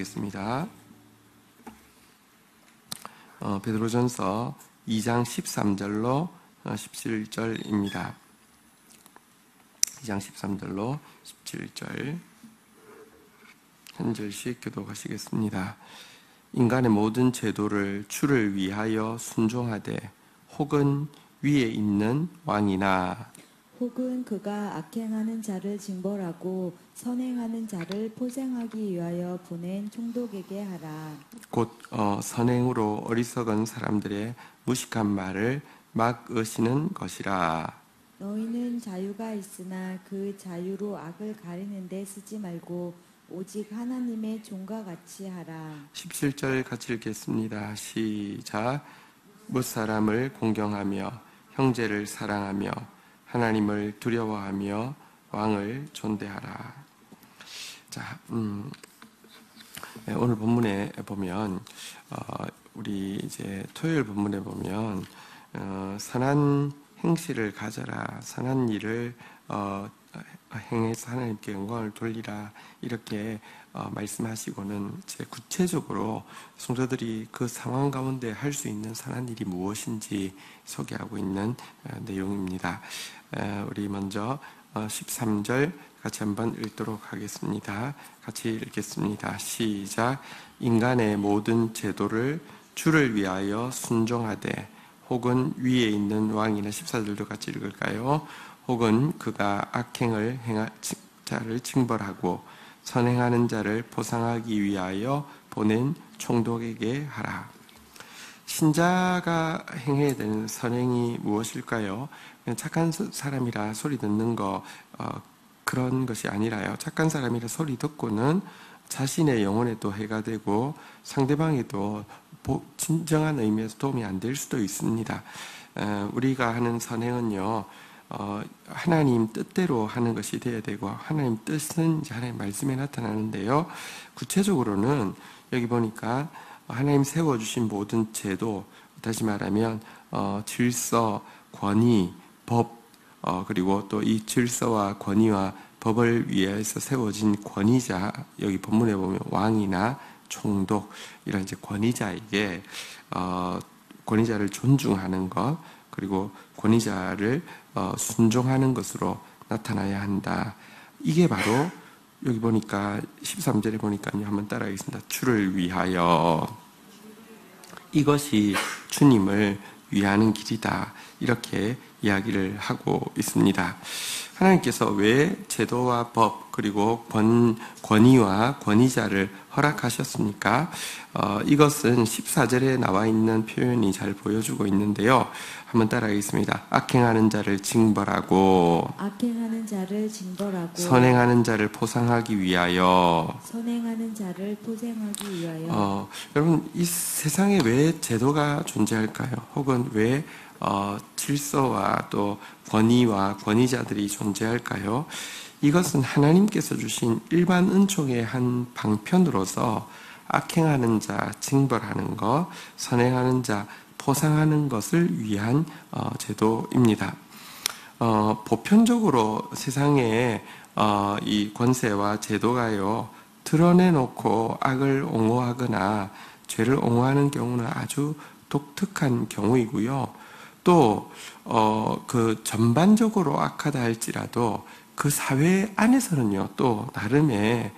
읽겠습니다. 베드로전서 2장 13절로 17절입니다. 2장 13절로 17절 한 절씩 교독하시겠습니다. 인간의 모든 제도를 주를 위하여 순종하되 혹은 위에 있는 왕이나 혹은 그가 악행하는 자를 징벌하고 선행하는 자를 포생하기 위하여 보낸 총독에게 하라. 곧 선행으로 어리석은 사람들의 무식한 말을 막으시는 것이라. 너희는 자유가 있으나 그 자유로 악을 가리는 데 쓰지 말고 오직 하나님의 종과 같이 하라. 17절 같이 읽겠습니다. 시작. 무사람을 공경하며 형제를 사랑하며 하나님을 두려워하며 왕을 존대하라. 자, 오늘 본문에 보면 우리 이제 토요일 본문에 보면 선한 행실을 가져라, 선한 일을 행해서 하나님께 영광을 돌리라 이렇게 말씀하시고는 이제 구체적으로 성도들이 그 상황 가운데 할 수 있는 선한 일이 무엇인지 소개하고 있는 내용입니다. 우리 먼저 13절 같이 한번 읽도록 하겠습니다. 같이 읽겠습니다. 시작. 인간의 모든 제도를 주를 위하여 순종하되 혹은 위에 있는 왕이나 14절도 같이 읽을까요? 혹은 그가 악행을 행한 자를 징벌하고 선행하는 자를 보상하기 위하여 보낸 총독에게 하라. 신자가 행해야 되는 선행이 무엇일까요? 그냥 착한 사람이라 소리 듣는 거 그런 것이 아니라요. 착한 사람이라 소리 듣고는 자신의 영혼에도 해가 되고 상대방에도 진정한 의미에서 도움이 안 될 수도 있습니다. 우리가 하는 선행은요, 하나님 뜻대로 하는 것이 되어야 되고 하나님 뜻은 이제 하나님 말씀에 나타나는데요. 구체적으로는 여기 보니까 하나님 세워주신 모든 제도, 다시 말하면 질서, 권위, 법, 그리고 또 이 질서와 권위와 법을 위해서 세워진 권위자, 여기 본문에 보면 왕이나 총독 이런 이제 권위자에게 권위자를 존중하는 것, 그리고 권위자를 순종하는 것으로 나타나야 한다. 이게 바로 여기 보니까 13절에 보니까요. 한번 따라하겠습니다. 주를 위하여. 이것이 주님을 위하는 길이다. 이렇게 이야기를 하고 있습니다. 하나님께서 왜 제도와 법 그리고 권위와 권위자를 허락하셨습니까? 이것은 14절에 나와 있는 표현이 잘 보여주고 있는데요. 한번 따라하겠습니다. 악행하는 자를 징벌하고 선행하는 자를 포상하기 위하여. 여러분, 이 세상에 왜 제도가 존재할까요? 혹은 왜 질서와 또 권위와 권위자들이 존재할까요? 이것은 하나님께서 주신 일반 은총의 한 방편으로서 악행하는 자 징벌하는 것, 선행하는 자 포상하는 것을 위한 제도입니다. 보편적으로 세상에 이 권세와 제도가요, 드러내놓고 악을 옹호하거나 죄를 옹호하는 경우는 아주 독특한 경우이고요. 또 그 전반적으로 악하다 할지라도 그 사회 안에서는요, 또 나름의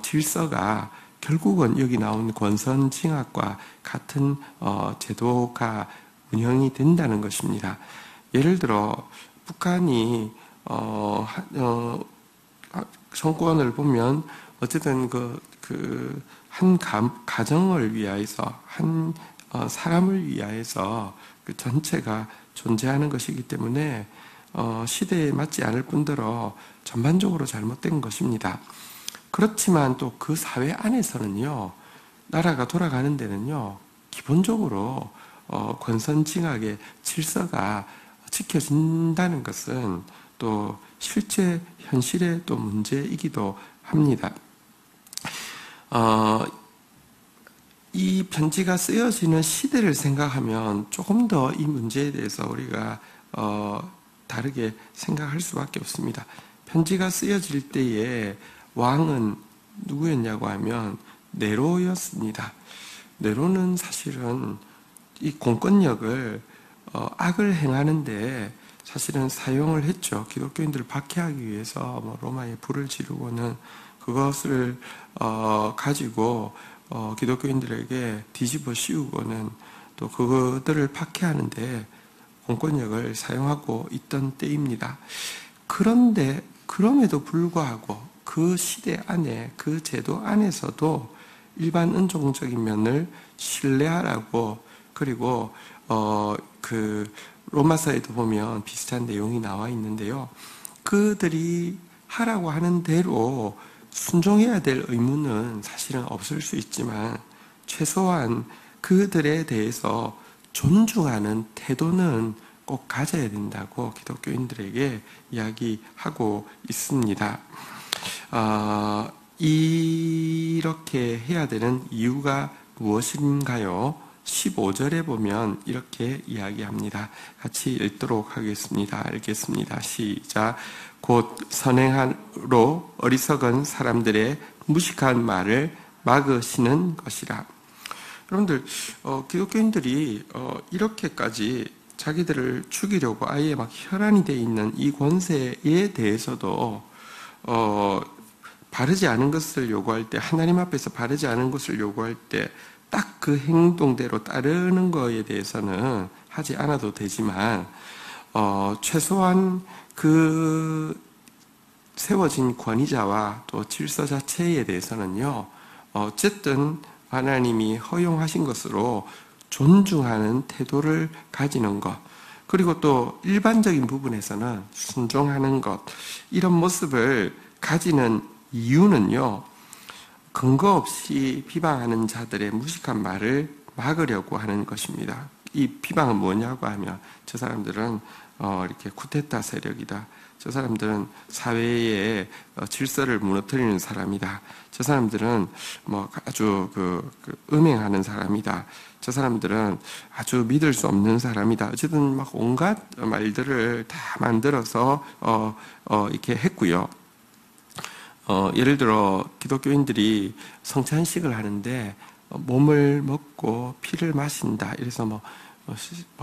질서가 결국은 여기 나온 권선징악과 같은 제도가 운영이 된다는 것입니다. 예를 들어 북한이 정권을 보면 어쨌든 한 가정을 위하여서 한 사람을 위하여서 그 전체가 존재하는 것이기 때문에 시대에 맞지 않을 뿐더러 전반적으로 잘못된 것입니다. 그렇지만 또 그 사회 안에서는요, 나라가 돌아가는 데는요, 기본적으로 권선징악의 질서가 지켜진다는 것은 또 실제 현실의 또 문제이기도 합니다. 이 편지가 쓰여지는 시대를 생각하면 조금 더 이 문제에 대해서 우리가 다르게 생각할 수밖에 없습니다. 편지가 쓰여질 때에 왕은 누구였냐고 하면 네로였습니다. 네로는 사실은 이 공권력을 악을 행하는데 사실은 사용을 했죠. 기독교인들을 박해하기 위해서 뭐 로마에 불을 지르고는 그것을 가지고 기독교인들에게 뒤집어 씌우고는 또 그들을 박해하는데 공권력을 사용하고 있던 때입니다. 그런데 그럼에도 불구하고 그 시대 안에 그 제도 안에서도 일반 은종적인 면을 신뢰하라고, 그리고 그 로마서에도 보면 비슷한 내용이 나와 있는데요. 그들이 하라고 하는 대로 순종해야 될 의무는 사실은 없을 수 있지만 최소한 그들에 대해서 존중하는 태도는 꼭 가져야 된다고 기독교인들에게 이야기하고 있습니다. 이렇게 해야 되는 이유가 무엇인가요? 15절에 보면 이렇게 이야기합니다. 같이 읽도록 하겠습니다. 읽겠습니다. 시작. 곧 선행하로 어리석은 사람들의 무식한 말을 막으시는 것이라. 여러분들, 기독교인들이 이렇게까지 자기들을 죽이려고 아예 막 혈안이 돼 있는 이 권세에 대해서도 바르지 않은 것을 요구할 때, 하나님 앞에서 바르지 않은 것을 요구할 때 딱 그 행동대로 따르는 거에 대해서는 하지 않아도 되지만 최소한 그 세워진 권위자와 또 질서 자체에 대해서는요, 어쨌든 하나님이 허용하신 것으로 존중하는 태도를 가지는 것, 그리고 또 일반적인 부분에서는 순종하는 것, 이런 모습을 가지는 이유는요, 근거 없이 비방하는 자들의 무식한 말을 막으려고 하는 것입니다. 이 비방은 뭐냐고 하면 저 사람들은 이렇게 쿠데타 세력이다. 저 사람들은 사회의 질서를 무너뜨리는 사람이다. 저 사람들은 뭐 아주 음행하는 사람이다. 저 사람들은 아주 믿을 수 없는 사람이다. 어쨌든 막 온갖 말들을 다 만들어서 이렇게 했고요. 예를 들어 기독교인들이 성찬식을 하는데 몸을 먹고 피를 마신다. 이래서 뭐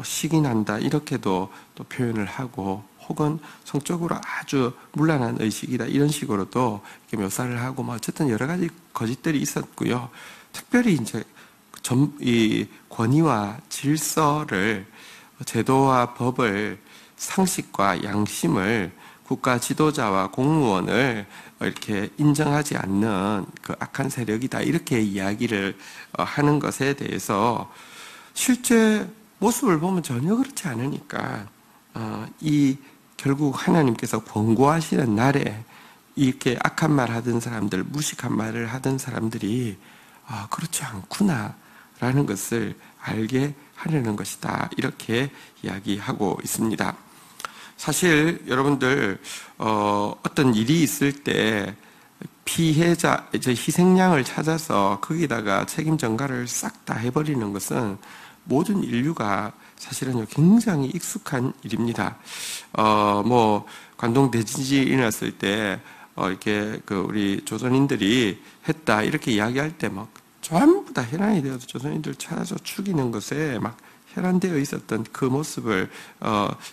식이 난다. 이렇게도 또 표현을 하고, 혹은 성적으로 아주 문란한 의식이다. 이런 식으로도 이렇게 묘사를 하고, 뭐 어쨌든 여러 가지 거짓들이 있었고요. 특별히 이제 이 권위와 질서를, 제도와 법을, 상식과 양심을, 국가 지도자와 공무원을 이렇게 인정하지 않는 그 악한 세력이다. 이렇게 이야기를 하는 것에 대해서 실제 모습을 보면 전혀 그렇지 않으니까 결국 하나님께서 권고하시는 날에 이렇게 악한 말 하던 사람들, 무식한 말을 하던 사람들이 그렇지 않구나 라는 것을 알게 하려는 것이다. 이렇게 이야기하고 있습니다. 사실 여러분들 어떤 일이 있을 때 피해자, 이제 희생양을 찾아서 거기다가 책임 전가를 싹 다 해버리는 것은 모든 인류가 사실은 굉장히 익숙한 일입니다. 뭐 관동 대지진이 일어났을 때 이렇게 우리 조선인들이 했다 이렇게 이야기할 때 막 전부 다 혈안이 되어서 조선인들 찾아서 죽이는 것에 막 혈안되어 있었던 그 모습을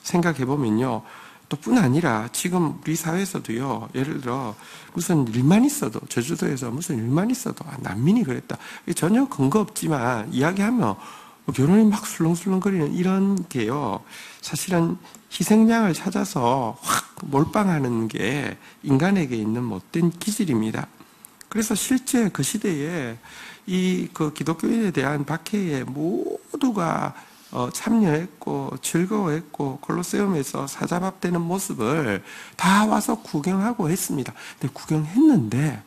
생각해 보면요. 또 뿐 아니라 지금 우리 사회에서도요. 예를 들어 무슨 일만 있어도, 제주도에서 무슨 일만 있어도 난민이 그랬다. 전혀 근거 없지만 이야기하면 결혼이 막 술렁술렁거리는 이런 게요. 사실은 희생양을 찾아서 확 몰빵하는 게 인간에게 있는 못된 기질입니다. 그래서 실제 그 시대에 그 기독교인에 대한 박해에 모두가 참여했고 즐거워했고 콜로세움에서 사자밥 되는 모습을 다 와서 구경하고 했습니다. 근데 구경했는데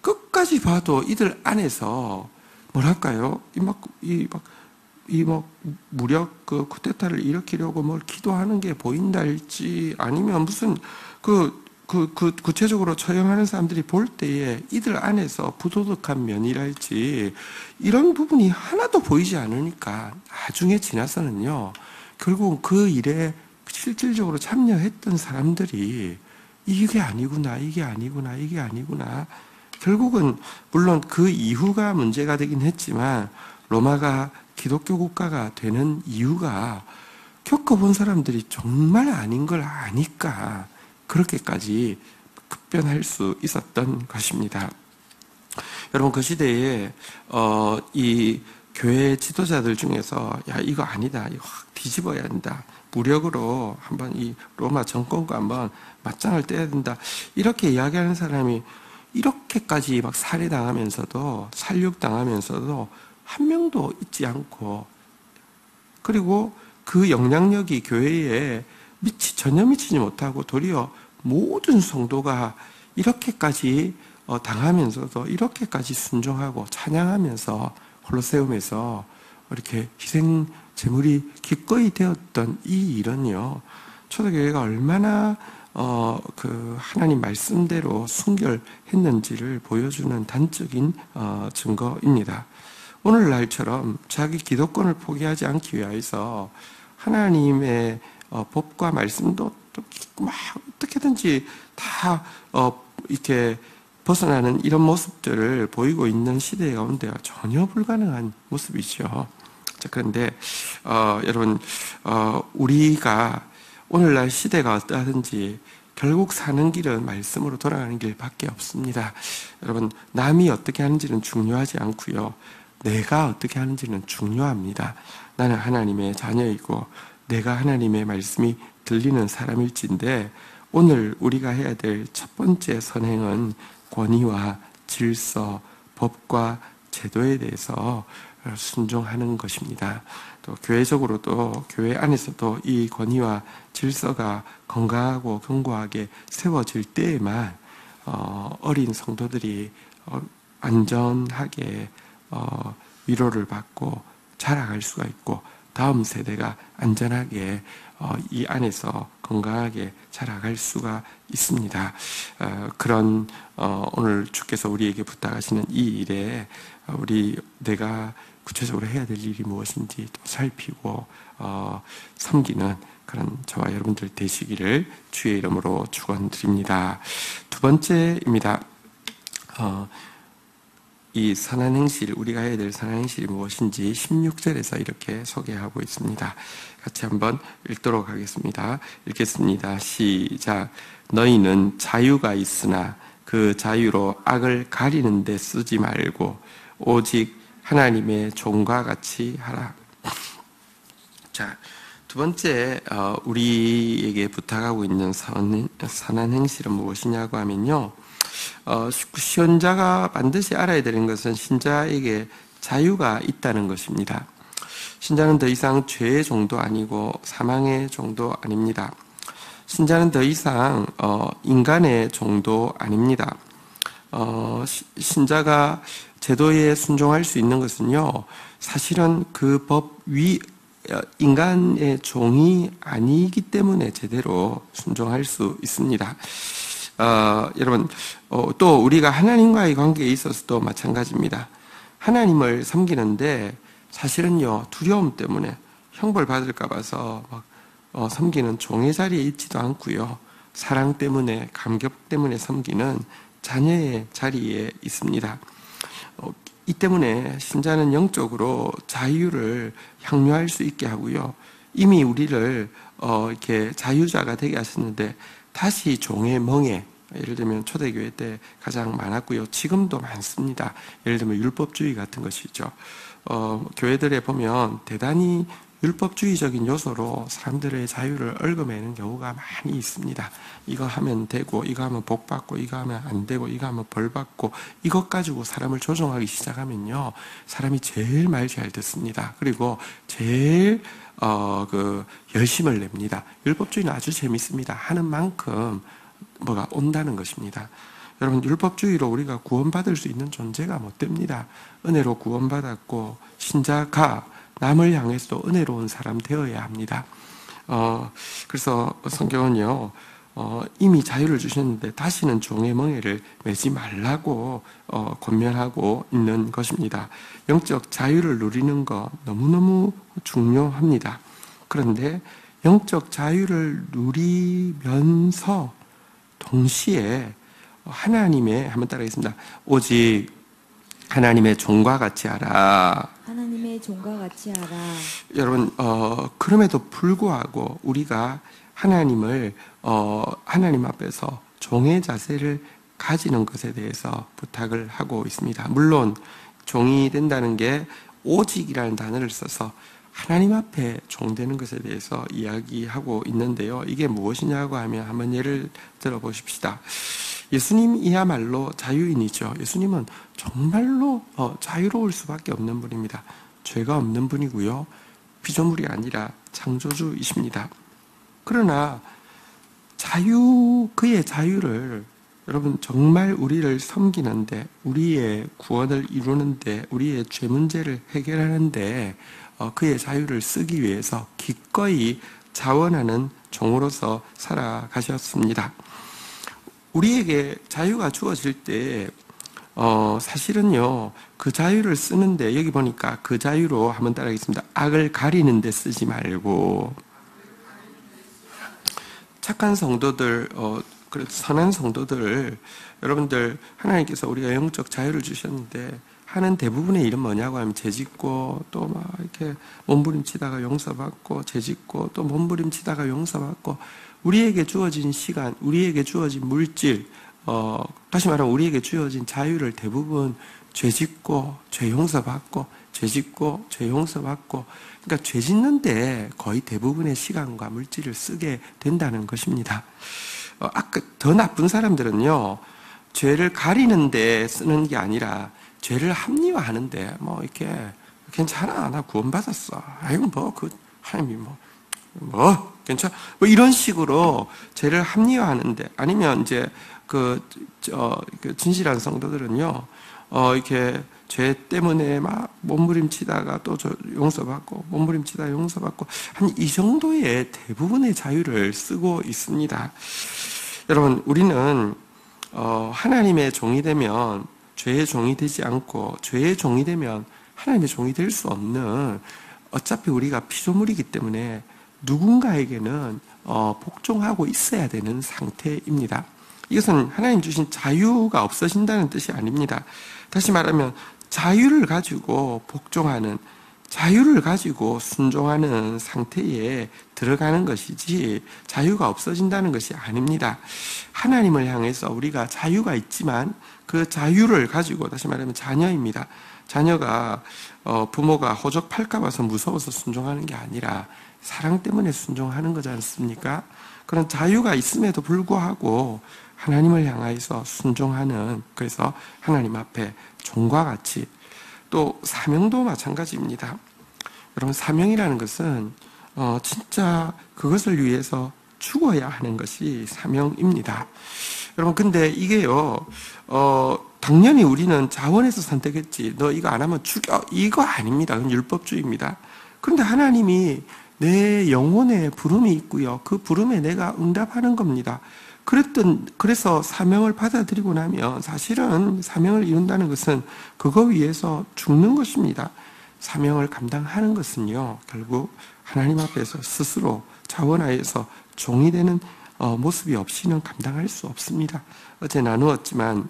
끝까지 봐도 이들 안에서 뭐랄까요? 무력 쿠데타를 일으키려고 뭘 기도하는 게 보인다 할지, 아니면 무슨 구체적으로 처형하는 사람들이 볼 때에 이들 안에서 부도덕한 면이랄지 이런 부분이 하나도 보이지 않으니까 나중에 지나서는요, 결국 그 일에 실질적으로 참여했던 사람들이 이게 아니구나, 이게 아니구나, 이게 아니구나, 결국은 물론 그 이후가 문제가 되긴 했지만 로마가 기독교 국가가 되는 이유가 겪어본 사람들이 정말 아닌 걸 아니까 그렇게까지 급변할 수 있었던 것입니다. 여러분, 그 시대에 이 교회 지도자들 중에서 야, 이거 아니다, 이거 확 뒤집어야 한다, 무력으로 한번 이 로마 정권과 한번 맞짱을 떼야 된다, 이렇게 이야기하는 사람이 이렇게까지 막 살해당하면서도 살육당하면서도 한 명도 있지 않고, 그리고 그 영향력이 교회에 전혀 미치지 못하고 도리어 모든 성도가 이렇게까지 당하면서도 이렇게까지 순종하고 찬양하면서 콜로세움에서 이렇게 희생 제물이 기꺼이 되었던 이 일은요, 초대교회가 얼마나 그 하나님 말씀대로 순결했는지를 보여주는 단적인 증거입니다. 오늘날처럼 자기 기득권을 포기하지 않기 위해서 하나님의 법과 말씀도 막 어떻게든지 다 이렇게 벗어나는 이런 모습들을 보이고 있는 시대 가운데 전혀 불가능한 모습이죠. 자, 그런데 여러분, 우리가 오늘날 시대가 어떠하든지 결국 사는 길은 말씀으로 돌아가는 길밖에 없습니다. 여러분, 남이 어떻게 하는지는 중요하지 않고요, 내가 어떻게 하는지는 중요합니다. 나는 하나님의 자녀이고 내가 하나님의 말씀이 들리는 사람일진데, 오늘 우리가 해야 될 첫 번째 선행은 권위와 질서, 법과 제도에 대해서 순종하는 것입니다. 또 교회적으로도, 교회 안에서도 이 권위와 질서가 건강하고 견고하게 세워질 때에만 어린 성도들이 안전하게 위로를 받고 자라갈 수가 있고, 다음 세대가 안전하게 이 안에서 건강하게 자라갈 수가 있습니다. 그런 오늘 주께서 우리에게 부탁하시는 이 일에 내가 구체적으로 해야 될 일이 무엇인지 또 살피고 섬기는 그런 저와 여러분들 되시기를 주의 이름으로 축원드립니다. 두 번째입니다. 이 선한 행실, 우리가 해야 될 선한 행실이 무엇인지 16절에서 이렇게 소개하고 있습니다. 같이 한번 읽도록 하겠습니다. 읽겠습니다. 시작. 너희는 자유가 있으나 그 자유로 악을 가리는 데 쓰지 말고 오직 하나님의 종과 같이 하라. 자, 두 번째 우리에게 부탁하고 있는 선한 행실은 무엇이냐고 하면요, 신자가 반드시 알아야 되는 것은 신자에게 자유가 있다는 것입니다. 신자는 더 이상 죄의 종도 아니고 사망의 종도 아닙니다. 신자는 더 이상 인간의 종도 아닙니다. 신자가 제도에 순종할 수 있는 것은요, 사실은 그 법 위 인간의 종이 아니기 때문에 제대로 순종할 수 있습니다. 여러분, 또 우리가 하나님과의 관계에 있어서도 마찬가지입니다. 하나님을 섬기는데 사실은요, 두려움 때문에 형벌 받을까 봐서 섬기는 종의 자리에 있지도 않고요, 사랑 때문에, 감격 때문에 섬기는 자녀의 자리에 있습니다. 이 때문에 신자는 영적으로 자유를 향유할 수 있게 하고요, 이미 우리를 이렇게 자유자가 되게 하셨는데 다시 종의 멍에, 예를 들면 초대교회 때 가장 많았고요, 지금도 많습니다. 예를 들면 율법주의 같은 것이죠. 교회들에 보면 대단히 율법주의적인 요소로 사람들의 자유를 얽어매는 경우가 많이 있습니다. 이거 하면 되고, 이거 하면 복 받고, 이거 하면 안 되고, 이거 하면 벌 받고, 이것 가지고 사람을 조종하기 시작하면요, 사람이 제일 말 잘 듣습니다. 그리고 제일 열심을 냅니다. 율법주의는 아주 재밌습니다. 하는 만큼 뭐가 온다는 것입니다. 여러분, 율법주의로 우리가 구원받을 수 있는 존재가 못 됩니다. 은혜로 구원받았고 신자가 남을 향해서도 은혜로운 사람 되어야 합니다. 그래서 성경은요, 이미 자유를 주셨는데 다시는 종의 멍에를 매지 말라고 권면하고 있는 것입니다. 영적 자유를 누리는 거 너무너무 중요합니다. 그런데 영적 자유를 누리면서 동시에 하나님의, 한번 따라하겠습니다. 오직 하나님의 종과 같이 하라. 하나님의 종과 같이 하라. 여러분, 그럼에도 불구하고 우리가 하나님을, 하나님 앞에서 종의 자세를 가지는 것에 대해서 부탁을 하고 있습니다. 물론, 종이 된다는 게 오직이라는 단어를 써서 하나님 앞에 종되는 것에 대해서 이야기하고 있는데요. 이게 무엇이냐고 하면 한번 예를 들어 보십시다. 예수님이야말로 자유인이죠. 예수님은 정말로 자유로울 수밖에 없는 분입니다. 죄가 없는 분이고요. 피조물이 아니라 창조주이십니다. 그러나 그의 자유를 여러분 정말 우리를 섬기는데, 우리의 구원을 이루는데, 우리의 죄 문제를 해결하는데 그의 자유를 쓰기 위해서 기꺼이 자원하는 종으로서 살아가셨습니다. 우리에게 자유가 주어질 때 사실은요, 그 자유를 쓰는데, 여기 보니까 그 자유로 한번 따라하겠습니다. 악을 가리는 데 쓰지 말고, 착한 성도들, 선한 성도들, 여러분들 하나님께서 우리가 영적 자유를 주셨는데 하는 대부분의 일은 뭐냐고 하면 죄짓고, 또 막 이렇게 몸부림치다가 용서받고, 죄짓고 또 몸부림치다가 용서받고, 우리에게 주어진 시간, 우리에게 주어진 물질, 다시 말하면 우리에게 주어진 자유를 대부분 죄짓고 죄 용서받고, 죄짓고 죄 용서받고, 그러니까 죄 짓는데 거의 대부분의 시간과 물질을 쓰게 된다는 것입니다. 더 나쁜 사람들은요, 죄를 가리는데 쓰는 게 아니라 죄를 합리화하는데, 뭐 이렇게 괜찮아, 나 구원받았어, 아이고 하나님이 괜찮아, 이런 식으로 죄를 합리화하는데, 아니면 이제 그 진실한 성도들은요, 이렇게 죄 때문에 막 몸부림치다가 또 용서받고, 몸부림치다가 용서받고, 한 이 정도의 대부분의 자유를 쓰고 있습니다. 여러분, 우리는 하나님의 종이 되면 죄의 종이 되지 않고, 죄의 종이 되면 하나님의 종이 될 수 없는, 어차피 우리가 피조물이기 때문에 누군가에게는 복종하고 있어야 되는 상태입니다. 이것은 하나님 주신 자유가 없어진다는 뜻이 아닙니다. 다시 말하면 자유를 가지고 복종하는, 자유를 가지고 순종하는 상태에 들어가는 것이지 자유가 없어진다는 것이 아닙니다. 하나님을 향해서 우리가 자유가 있지만 그 자유를 가지고, 다시 말하면 자녀입니다. 자녀가 부모가 호적팔까 봐서 무서워서 순종하는 게 아니라 사랑 때문에 순종하는 거지 않습니까? 그런 자유가 있음에도 불구하고 하나님을 향하여서 순종하는, 그래서 하나님 앞에 종과 같이, 또 사명도 마찬가지입니다. 여러분, 사명이라는 것은 진짜 그것을 위해서 죽어야 하는 것이 사명입니다. 여러분, 근데 이게요, 당연히 우리는 자원해서 선택했지, 너 이거 안 하면 죽여, 이거 아닙니다. 그건 율법주의입니다. 그런데 하나님이 내 영혼에 부름이 있고요, 그 부름에 내가 응답하는 겁니다. 그래서 사명을 받아들이고 나면 사실은 사명을 이룬다는 것은 그거 위해서 죽는 것입니다. 사명을 감당하는 것은요, 결국 하나님 앞에서 스스로 자원하여서 종이 되는 모습이 없이는 감당할 수 없습니다. 어제 나누었지만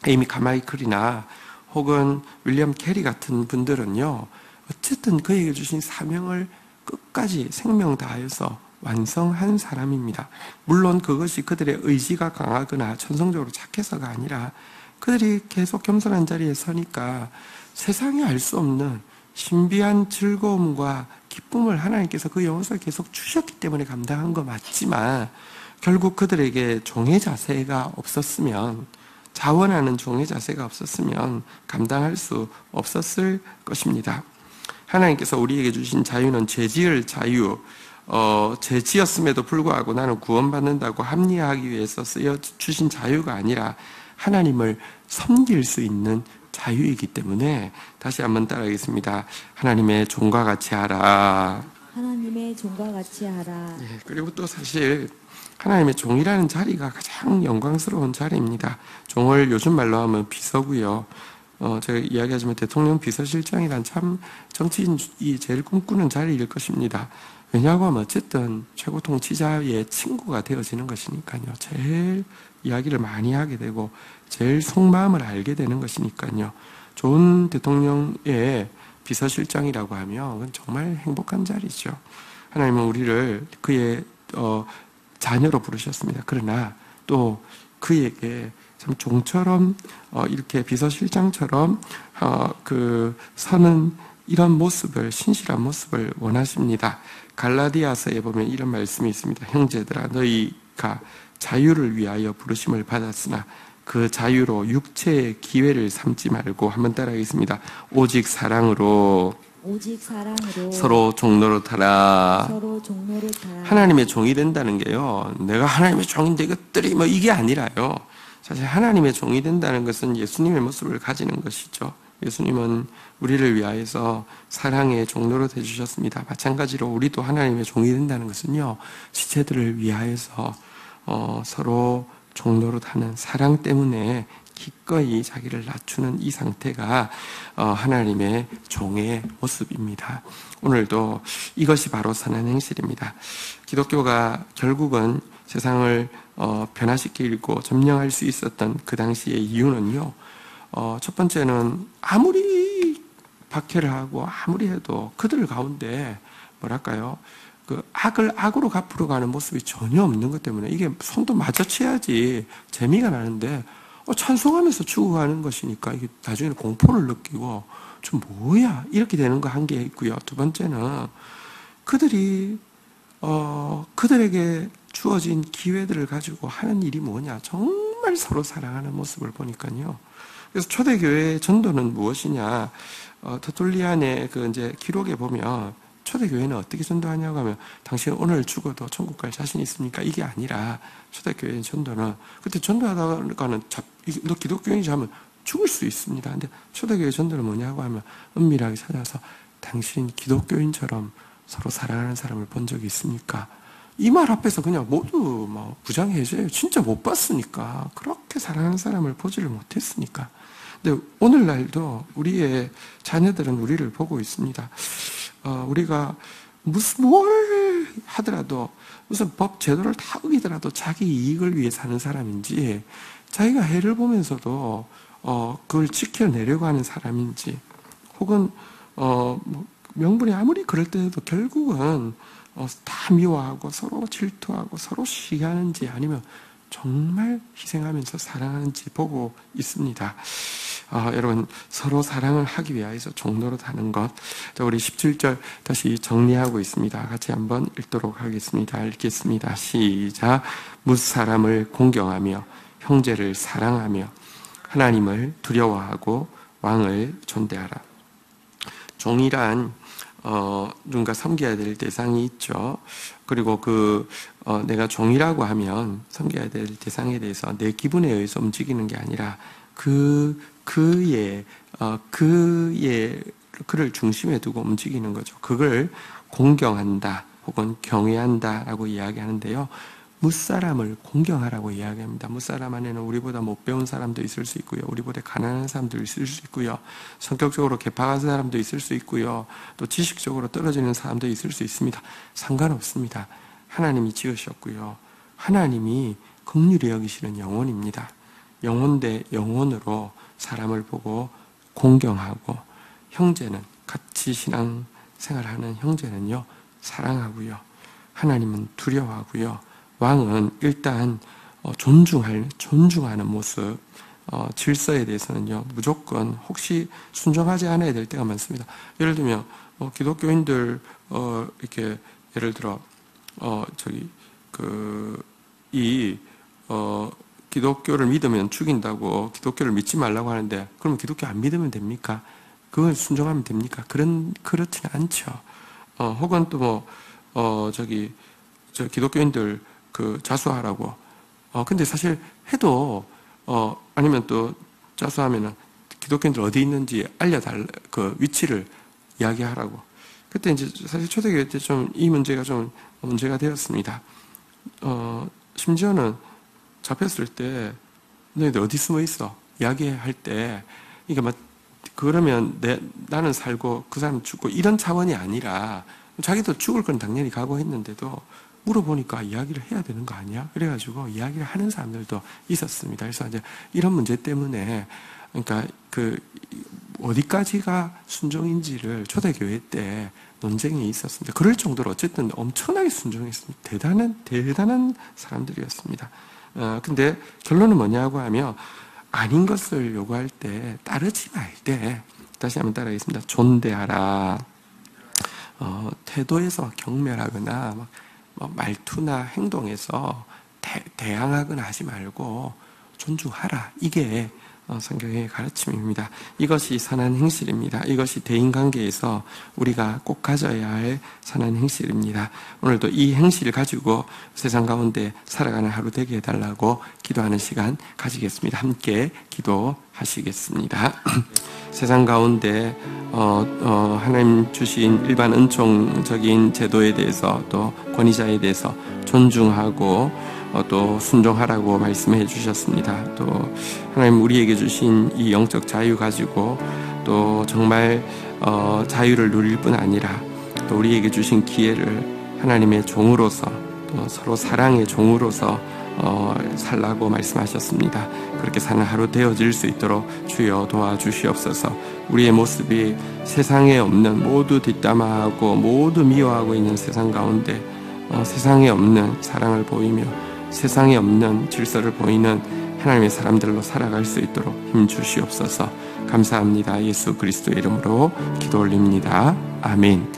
에이미 카마이클이나 혹은 윌리엄 캐리 같은 분들은요, 어쨌든 그에게 주신 사명을 끝까지 생명 다하여서 완성한 사람입니다. 물론 그것이 그들의 의지가 강하거나 천성적으로 착해서가 아니라 그들이 계속 겸손한 자리에 서니까 세상이 알 수 없는 신비한 즐거움과 기쁨을 하나님께서 그 영혼 속에 계속 주셨기 때문에 감당한 거 맞지만, 결국 그들에게 종의 자세가 없었으면, 자원하는 종의 자세가 없었으면 감당할 수 없었을 것입니다. 하나님께서 우리에게 주신 자유는 죄지을 자유, 죄지었음에도 불구하고 나는 구원받는다고 합리화하기 위해서 쓰여 주신 자유가 아니라 하나님을 섬길 수 있는 자유이기 때문에, 다시 한번 따라하겠습니다. 하나님의 종과 같이 하라. 하나님의 종과 같이 하라. 예, 그리고 또 사실 하나님의 종이라는 자리가 가장 영광스러운 자리입니다. 종을 요즘 말로 하면 비서고요. 제가 이야기하지만 대통령 비서실장이란 참 정치인이 제일 꿈꾸는 자리일 것입니다. 왜냐하고 하면 어쨌든 최고 통치자의 친구가 되어지는 것이니까요. 제일 이야기를 많이 하게 되고 제일 속마음을 알게 되는 것이니까요. 좋은 대통령의 비서실장이라고 하면 그건 정말 행복한 자리죠. 하나님은 우리를 그의 자녀로 부르셨습니다. 그러나 또 그에게 참 종처럼 이렇게 비서실장처럼 서는 이런 모습을, 신실한 모습을 원하십니다. 갈라디아서에 보면 이런 말씀이 있습니다. 형제들아, 너희가 자유를 위하여 부르심을 받았으나 그 자유로 육체의 기회를 삼지 말고, 한번 따라하겠습니다. 오직 사랑으로 서로 종로로 타라. 하나님의 종이 된다는 게요, 내가 하나님의 종인데 이것들이 뭐 이게 아니라요. 사실 하나님의 종이 된다는 것은 예수님의 모습을 가지는 것이죠. 예수님은 우리를 위하여서 사랑의 종로로 되주셨습니다. 마찬가지로 우리도 하나님의 종이 된다는 것은요, 지체들을 위하여서 서로 종로로 타는 사랑 때문에 기꺼이 자기를 낮추는 이 상태가 하나님의 종의 모습입니다. 오늘도 이것이 바로 선한 행실입니다. 기독교가 결국은 세상을 변화시키고 점령할 수 있었던 그 당시의 이유는요, 첫 번째는 아무리 박해를 하고 아무리 해도 그들 가운데 뭐랄까요, 그 악을 악으로 갚으러 가는 모습이 전혀 없는 것 때문에, 이게 손도 마주쳐야지 재미가 나는데 찬송하면서 죽어가는 것이니까 이게 나중에는 공포를 느끼고 좀 뭐야 이렇게 되는 거 한 게 있고요. 두 번째는 그들이 그들에게 주어진 기회들을 가지고 하는 일이 뭐냐, 정말 서로 사랑하는 모습을 보니까요. 그래서 초대교회의 전도는 무엇이냐, 터툴리안의 그 이제 기록에 보면 초대교회는 어떻게 전도하냐고 하면, 당신 오늘 죽어도 천국 갈 자신 있습니까? 이게 아니라 초대교회의 전도는, 그때 전도하다가는 너 기독교인이지 하면 죽을 수 있습니다. 근데 초대교회 전도는 뭐냐고 하면 은밀하게 찾아서 당신 기독교인처럼 서로 사랑하는 사람을 본 적이 있습니까? 이 말 앞에서 그냥 모두 뭐 부장해줘요. 진짜 못 봤으니까. 그렇게 사랑하는 사람을 보지를 못했으니까. 근데 오늘날도 우리의 자녀들은 우리를 보고 있습니다. 우리가 무슨 뭘 하더라도, 무슨 법 제도를 다 어기더라도 자기 이익을 위해 사는 사람인지, 자기가 해를 보면서도 그걸 지켜내려고 하는 사람인지, 혹은 명분이 아무리 그럴 때도 결국은 다 미워하고 서로 질투하고 서로 시기하는지, 아니면 정말 희생하면서 사랑하는지 보고 있습니다. 여러분, 서로 사랑을 하기 위해서 종로로 타는 것. 우리 17절 다시 정리하고 있습니다. 같이 한번 읽도록 하겠습니다. 읽겠습니다. 시작. 무사람을 공경하며 형제를 사랑하며 하나님을 두려워하고 왕을 존대하라. 종이란 누군가 섬겨야 될 대상이 있죠. 그리고 내가 종이라고 하면 섬겨야 될 대상에 대해서 내 기분에 의해서 움직이는 게 아니라 그를 중심에 두고 움직이는 거죠. 그걸 공경한다 혹은 경외한다라고 이야기하는데요. 무사람을 공경하라고 이야기합니다. 무사람 안에는 우리보다 못 배운 사람도 있을 수 있고요, 우리보다 가난한 사람도 있을 수 있고요, 성격적으로 개팍한 사람도 있을 수 있고요, 또 지식적으로 떨어지는 사람도 있을 수 있습니다. 상관없습니다. 하나님이 지으셨고요, 하나님이 긍휼히 여기시는 영혼입니다. 영혼 대 영혼으로 사람을 보고 공경하고, 형제는, 같이 신앙 생활하는 형제는요, 사랑하고요, 하나님은 두려워하고요, 왕은 일단 존중하는 모습, 질서에 대해서는요, 무조건 혹시 순종하지 않아야 될 때가 많습니다. 예를 들면 기독교인들 이렇게 예를 들어 기독교를 믿으면 죽인다고 기독교를 믿지 말라고 하는데, 그러면 기독교 안 믿으면 됩니까? 그걸 순종하면 됩니까? 그렇지는 않죠. 혹은 또 기독교인들 자수하라고. 근데 사실 해도, 아니면 또 자수하면은 기독교인들 어디 있는지 알려달라, 그 위치를 이야기하라고. 그때 이제 사실 초대교회 때 좀 이 문제가 좀 문제가 되었습니다. 심지어는 잡혔을 때 너희들 어디 숨어 있어? 이야기할 때, 그러니까 그러면 나는 살고 그 사람 죽고 이런 차원이 아니라 자기도 죽을 건 당연히 각오했는데도 물어보니까 이야기를 해야 되는 거 아니야? 그래가지고 이야기를 하는 사람들도 있었습니다. 그래서 이제 이런 문제 때문에 그러니까 어디까지가 순종인지를 초대교회 때 논쟁이 있었습니다. 그럴 정도로 어쨌든 엄청나게 순종했습니다. 대단한 사람들이었습니다. 근데 결론은 뭐냐고 하면 아닌 것을 요구할 때 따르지 말 때 다시 한번 따라하겠습니다. 존대하라. 태도에서 경멸하거나 말투나 행동에서 대항하거나 하지 말고 존중하라. 이게 성경의 가르침입니다. 이것이 선한 행실입니다. 이것이 대인관계에서 우리가 꼭 가져야 할 선한 행실입니다. 오늘도 이 행실을 가지고 세상 가운데 살아가는 하루 되게 해달라고 기도하는 시간 가지겠습니다. 함께 기도하시겠습니다. 세상 가운데 하나님 주신 일반 은총적인 제도에 대해서 또 권위자에 대해서 존중하고 또 순종하라고 말씀해 주셨습니다. 또 하나님 우리에게 주신 이 영적 자유 가지고 또 정말 자유를 누릴 뿐 아니라 또 우리에게 주신 기회를 하나님의 종으로서 또 서로 사랑의 종으로서 살라고 말씀하셨습니다. 그렇게 사는 하루 되어질 수 있도록 주여 도와주시옵소서. 우리의 모습이 세상에 없는 모두 뒷담화하고 모두 미워하고 있는 세상 가운데 세상에 없는 사랑을 보이며 세상에 없는 질서를 보이는 하나님의 사람들로 살아갈 수 있도록 힘 주시옵소서. 감사합니다. 예수 그리스도의 이름으로 기도 올립니다. 아멘.